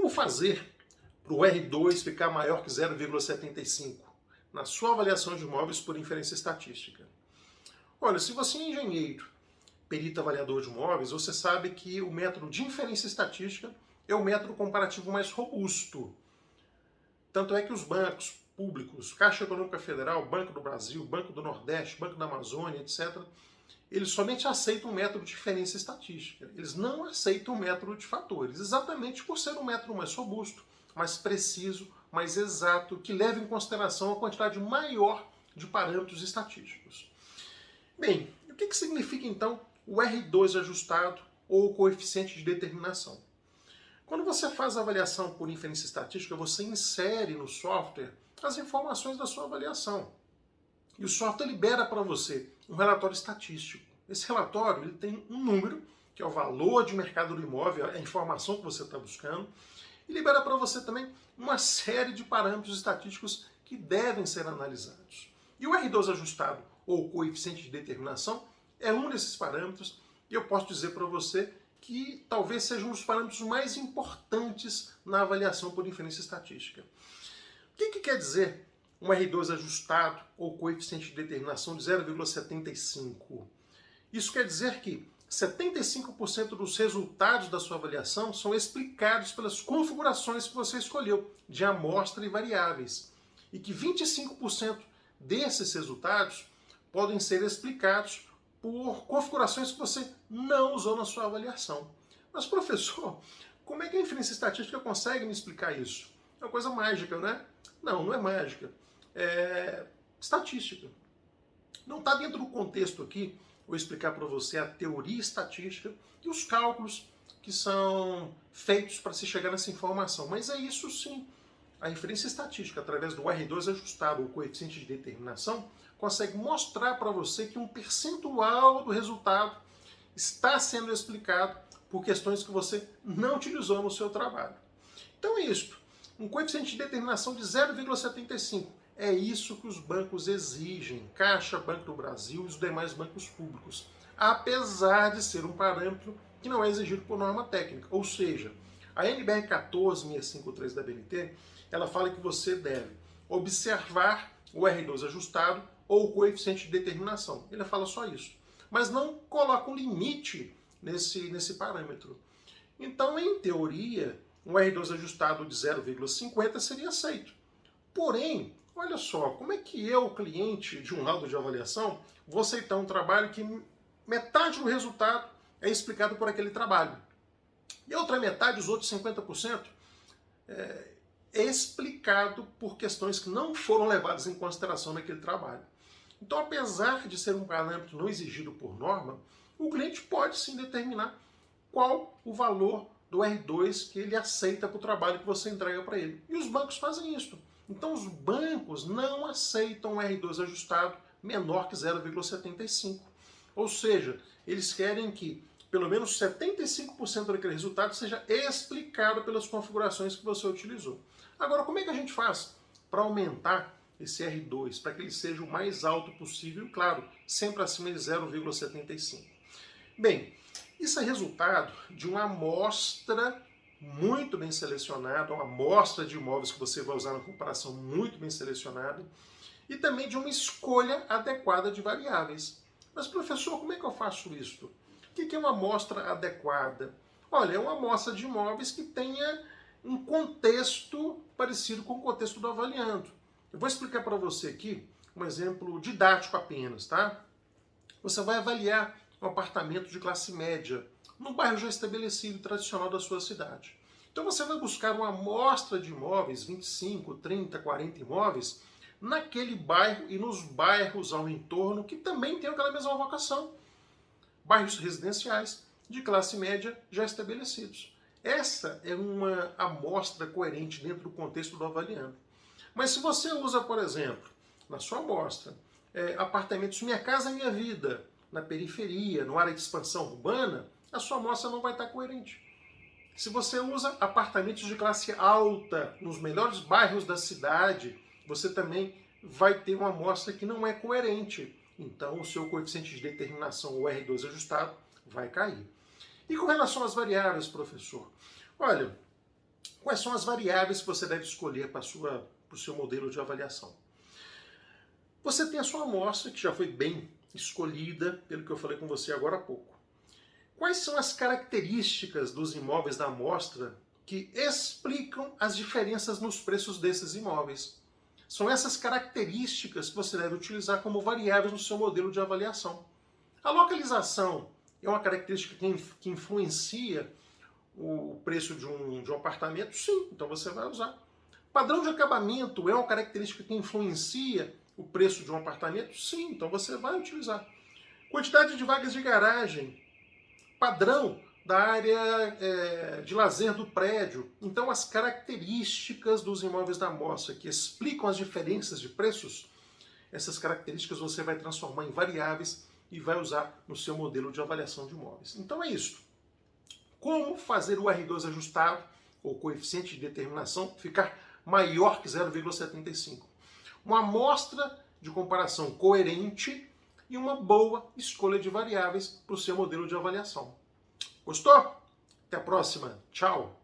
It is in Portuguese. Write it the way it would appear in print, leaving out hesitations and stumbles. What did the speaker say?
Como fazer para o R2 ficar maior que 0,75 na sua avaliação de imóveis por inferência estatística? Olha, se você é engenheiro, perito avaliador de imóveis, você sabe que o método de inferência estatística é o método comparativo mais robusto. Tanto é que os bancos públicos, Caixa Econômica Federal, Banco do Brasil, Banco do Nordeste, Banco da Amazônia, etc., eles somente aceitam o método de inferência estatística. Eles não aceitam o método de fatores, exatamente por ser um método mais robusto, mais preciso, mais exato, que leva em consideração a quantidade maior de parâmetros estatísticos. Bem, o que significa então o R2 ajustado ou o coeficiente de determinação? Quando você faz a avaliação por inferência estatística, você insere no software as informações da sua avaliação. E o software libera para você um relatório estatístico. Esse relatório ele tem um número, que é o valor de mercado do imóvel, a informação que você está buscando, e libera para você também uma série de parâmetros estatísticos que devem ser analisados. E o R2 ajustado, ou coeficiente de determinação, é um desses parâmetros, e eu posso dizer para você que talvez seja um dos parâmetros mais importantes na avaliação por inferência estatística. O que quer dizer um R2 ajustado ou coeficiente de determinação de 0,75? Isso quer dizer que 75% dos resultados da sua avaliação são explicados pelas configurações que você escolheu, de amostra e variáveis. E que 25% desses resultados podem ser explicados por configurações que você não usou na sua avaliação. Mas, professor, como é que a inferência estatística consegue me explicar isso? É uma coisa mágica, né? Não, não é mágica. É estatística. Não está dentro do contexto aqui, vou explicar para você a teoria estatística e os cálculos que são feitos para se chegar nessa informação. Mas é isso sim. A inferência estatística, através do R2 ajustado, ou coeficiente de determinação, consegue mostrar para você que um percentual do resultado está sendo explicado por questões que você não utilizou no seu trabalho. Então é isso. Um coeficiente de determinação de 0,75. É isso que os bancos exigem, Caixa, Banco do Brasil e os demais bancos públicos, apesar de ser um parâmetro que não é exigido por norma técnica. Ou seja, a NBR 14653 da BNT, ela fala que você deve observar o R2 ajustado ou o coeficiente de determinação. Ele fala só isso. Mas não coloca um limite nesse parâmetro. Então, em teoria, um R2 ajustado de 0,50 seria aceito. Porém, olha só, como é que eu, cliente de um laudo de avaliação, vou aceitar um trabalho que metade do resultado é explicado por aquele trabalho? E a outra metade, os outros 50%, é explicado por questões que não foram levadas em consideração naquele trabalho. Então, apesar de ser um parâmetro não exigido por norma, o cliente pode sim determinar qual o valor do R2 que ele aceita para o trabalho que você entrega para ele. E os bancos fazem isso. Então, os bancos não aceitam um R2 ajustado menor que 0,75. Ou seja, eles querem que pelo menos 75% daquele resultado seja explicado pelas configurações que você utilizou. Agora, como é que a gente faz para aumentar esse R2, para que ele seja o mais alto possível, e, claro, sempre acima de 0,75? Bem, isso é resultado de uma amostra muito bem selecionada, uma amostra de imóveis que você vai usar na comparação muito bem selecionada, e também de uma escolha adequada de variáveis. Mas, professor, como é que eu faço isso? O que é uma amostra adequada? Olha, é uma amostra de imóveis que tenha um contexto parecido com o contexto do avaliando. Eu vou explicar para você aqui um exemplo didático apenas, tá? Você vai avaliar um apartamento de classe média num bairro já estabelecido e tradicional da sua cidade. Então você vai buscar uma amostra de imóveis, 25, 30, 40 imóveis, naquele bairro e nos bairros ao entorno que também tem aquela mesma vocação. Bairros residenciais de classe média já estabelecidos. Essa é uma amostra coerente dentro do contexto do avaliando. Mas se você usa, por exemplo, na sua amostra, apartamentos Minha Casa Minha Vida, na periferia, no área de expansão urbana, a sua amostra não vai estar coerente. Se você usa apartamentos de classe alta, nos melhores bairros da cidade, você também vai ter uma amostra que não é coerente. Então, o seu coeficiente de determinação, o R2 ajustado, vai cair. E com relação às variáveis, professor? Olha, quais são as variáveis que você deve escolher para o seu modelo de avaliação. Você tem a sua amostra, que já foi bem escolhida, pelo que eu falei com você agora há pouco. Quais são as características dos imóveis da amostra que explicam as diferenças nos preços desses imóveis? São essas características que você deve utilizar como variáveis no seu modelo de avaliação. A localização é uma característica que influencia o preço de um apartamento? Sim, então você vai usar. Padrão de acabamento é uma característica que influencia o preço de um apartamento? Sim, então você vai utilizar. Quantidade de vagas de garagem, padrão da área de lazer do prédio. Então, as características dos imóveis da amostra que explicam as diferenças de preços, essas características você vai transformar em variáveis e vai usar no seu modelo de avaliação de imóveis. Então é isso. Como fazer o R2 ajustado, ou coeficiente de determinação, ficar maior que 0,75? Uma amostra de comparação coerente e uma boa escolha de variáveis para o seu modelo de avaliação. Gostou? Até a próxima. Tchau!